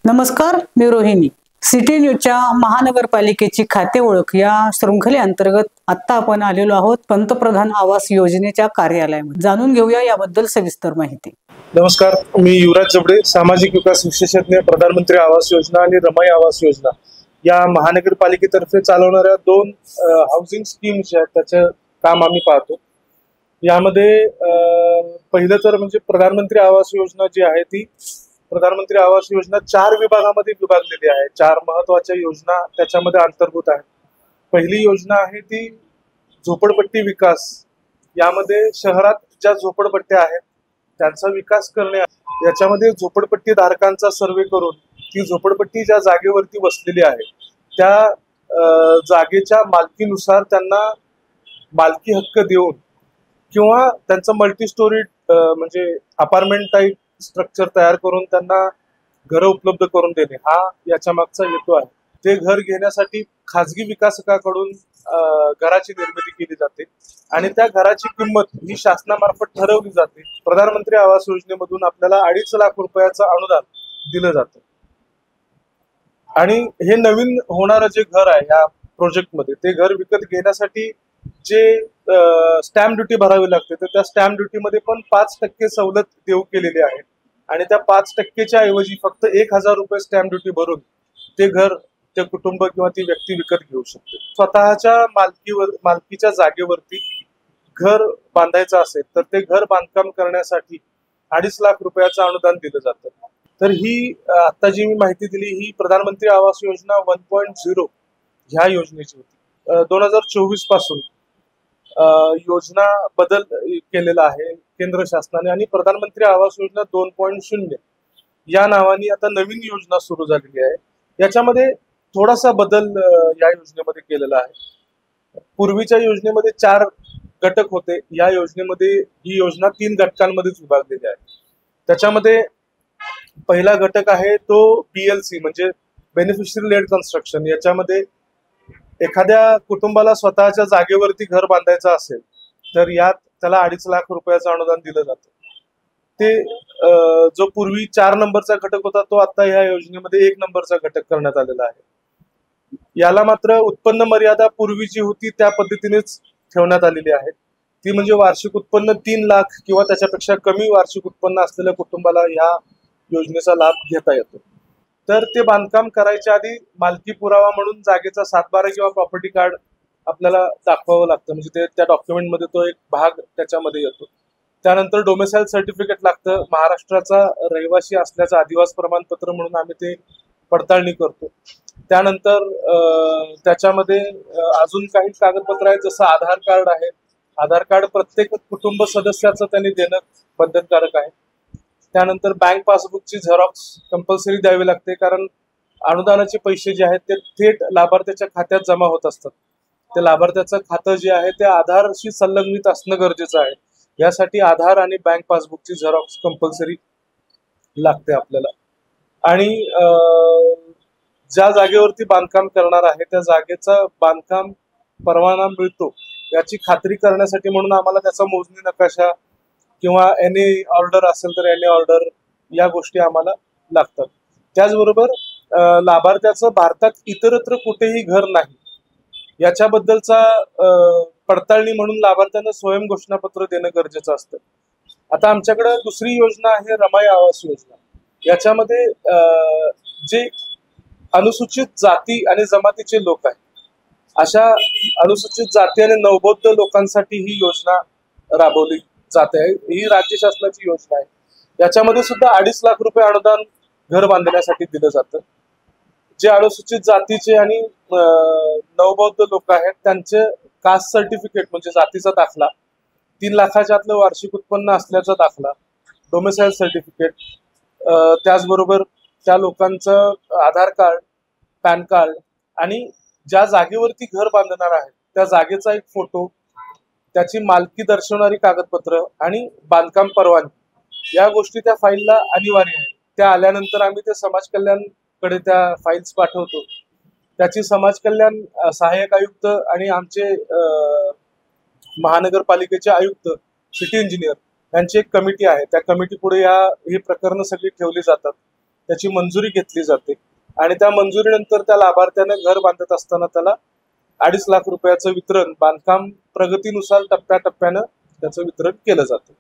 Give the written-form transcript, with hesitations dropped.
नमस्कार, मी रोहिणी. सिटी न्यूजच्या महानगरपालिकेची खाते ओळख या शृंखलेअंतर्गत आता आपण आलेलो आहोत पंतप्रधान आवास योजनेच्या कार्यालयामध्ये. जाणून घेऊया याबद्दल सविस्तर माहिती. नमस्कार, मी युवराज जबडे, सामाजिक विकास विशेषज्ञ, प्रधानमंत्री आवास योजना आणि रमाई आवास योजना या महानगरपालिकेतर्फे चालवणाऱ्या दोन हाऊसिंग स्कीम्स आहेत त्याचं काम आम्ही पाहतो. यामध्ये पहिलं तर म्हणजे प्रधानमंत्री आवास योजना जी आहे ती प्रधानमंत्री आवास योजना 4 विभागामध्ये विभागलेली आहे. 4 महत्वाच्या योजना त्याच्यामध्ये अंतर्भूत आहेत. पहिली योजना आहे ती झोपडपट्टी विकास. यामध्ये शहरात ज्या झोपडपट्ट्या आहेत त्यांचा विकास करणे. याच्यामध्ये झोपडपट्टी धारकांचा सर्वे करून ती झोपडपट्टी ज्या जागेवरती बसलेली आहे त्या जागेच्या मालकीनुसार त्यांना मालकी हक्क देऊन किंवा त्यांचं मल्टी स्टोरी म्हणजे अपार्टमेंट टाईप स्ट्रक्चर तयार करून त्यांना घरं उपलब्ध करून देणे हा याच्या मागचा हेतू आहे. ते घर घेण्यासाठी खाजगी विकासकाकडून घराची निर्मिती केली जाते आणि त्या घराची किंमत ही शासनामार्फत ठरवली जाते. प्रधानमंत्री आवास योजनेमधून आपल्याला 2.5 लाख रुपयाचं अनुदान दिलं जातं आणि हे नवीन होणारं जे घर आहे या प्रोजेक्टमध्ये ते घर विकत घेण्यासाठी जे स्टॅम्प ड्युटी भरावी लागते तर त्या स्टॅम्प ड्युटीमध्ये पण 5% सवलत देऊ केलेली आहे आणि त्या 5%च्या ऐवजी फक्त 1,000 रुपये स्टॅम्प ड्युटी भरून ते घर ते कुटुंब किंवा ती व्यक्ती विकत घेऊ शकते. स्वतःच्या मालकीच्या जागेवरती घर बांधायचं असेल तर ते घर बांधकाम करण्यासाठी 2.5 लाख रुपयाचं अनुदान दिलं जातं. तर ही आता जी मी माहिती दिली ही प्रधानमंत्री आवास योजना 1.0 ह्या योजनेची होती. 2024 पासून योजना बदल केलेला आहे केंद्र शासनाने आणि प्रधानमंत्री आवास योजना 2.0 या नावाने आता नवीन योजना सुरू झालेली आहे. याच्यामध्ये थोडासा बदल या योजनेमध्ये केलेला आहे. पूर्वीच्या योजनेमध्ये 4 घटक होते. या योजनेमध्ये ही योजना 3 घटकांमध्येच विभागलेली आहे. त्याच्यामध्ये पहिला घटक आहे तो BLC म्हणजे बेनिफिशरी लेड कन्स्ट्रक्शन. याच्यामध्ये एखाद्या कुटुंबाला स्वतःच्या जागेवरती घर बांधायचं असेल तर यात त्याला 2.5 लाख रुपयाचं अनुदान दिलं जातं. ते जो पूर्वी 4 नंबरचा घटक होता तो आता ह्या योजनेमध्ये 1 नंबरचा घटक करण्यात आलेला आहे. याला मात्र उत्पन्न मर्यादा पूर्वी जी होती त्या पद्धतीनेच ठेवण्यात आलेली आहे. ती म्हणजे वार्षिक उत्पन्न 3 लाख किंवा त्याच्यापेक्षा कमी वार्षिक उत्पन्न असलेल्या कुटुंबाला ह्या योजनेचा लाभ घेता येतो. तर ते बांधकाम करायच्या आधी मालकी पुरावा म्हणून जागेचा 7/12 किंवा प्रॉपर्टी कार्ड आपल्याला दाखवावं लागतं. म्हणजे ते त्या डॉक्युमेंटमध्ये तो एक भाग त्याच्यामध्ये येतो. त्यानंतर डोमेसाईल सर्टिफिकेट लागतं. महाराष्ट्राचा रहिवासी असल्याचं अधिवास प्रमाणपत्र म्हणून आम्ही ते पडताळणी करतो. त्यानंतर त्याच्यामध्ये अजून काही कागदपत्र आहेत जसं आधार कार्ड आहे. आधार कार्ड प्रत्येक कुटुंब सदस्याचं त्यांनी देणं बंधनकारक आहे. त्यानंतर बँक पासबुकची झेरॉक्स कंपल्सरी द्यावी लागते कारण अनुदानाचे पैसे जे आहेत ते थेट लाभार्थ्याच्या खात्यात जमा होत असतात. ते लाभार्थ्याचं खातं जे आहे ते आधारशी संलग्नित असणं गरजेचं आहे. यासाठी आधार आणि बँक पासबुकची झेरॉक्स कंपल्सरी लागते आपल्याला. आणि ज्या जागेवरती बांधकाम करणार आहे त्या जागेचा बांधकाम परवाना मिळतो याची खात्री करण्यासाठी म्हणून आम्हाला त्याचा मोजणी नकाशा किंवा NA ऑर्डर असेल तर NA ऑर्डर या गोष्टी आम्हाला लागतात. त्याचबरोबर लाभार्थ्याचं भारतात इतरत्र कुठेही घर नाही याच्याबद्दलचा पडताळणी म्हणून लाभार्थ्यांना स्वयं घोषणापत्र देणं गरजेचं असतं. आता आमच्याकडे दुसरी योजना आहे रमाई आवास योजना. याच्यामध्ये जे अनुसूचित जाती आणि जमातीचे लोक आहेत अशा अनुसूचित जाती आणि नवबौद्ध लोकांसाठी ही योजना राबवली जाते. ही राज्य शासनाची योजना आहे. याच्यामध्ये सुद्धा 2.5 लाख रुपये अनुदान घर बांधण्यासाठी दिलं जातं. जे अनुसूचित जातीचे आणि नवबौद्ध लोक आहेत त्यांचे कास्ट सर्टिफिकेट म्हणजे जातीचा दाखला, 3 लाखाच्या आतलं वार्षिक उत्पन्न असल्याचा दाखला, डोमेसाईल सर्टिफिकेट, त्याचबरोबर त्या लोकांचं आधार कार्ड, पॅन कार्ड आणि ज्या जागेवरती घर बांधणार आहे त्या जागेचा एक फोटो, त्याची मालकी दर्शवणारी कागदपत्र आणि बांधकाम परवानगी या गोष्टी त्या फाईलला अनिवार्य आहेत. त्या आल्यानंतर आम्ही ते समाज कल्याणकडे त्या फाईल्स पाठवतो. त्याची समाज कल्याण सहाय्यक आयुक्त आणि आमचे महानगरपालिकेचे आयुक्त सिटी इंजिनियर यांची एक कमिटी आहे. त्या कमिटी पुढे हे प्रकरणं सगळी ठेवली जातात त्याची मंजुरी घेतली जाते आणि त्या मंजुरीनंतर त्या लाभार्थ्याने घर बांधत असताना त्याला 2.5 लाख रुपयाचं वितरण बांधकाम प्रगतीनुसार टप्प्याटप्प्यानं त्याचं वितरण केलं जातं.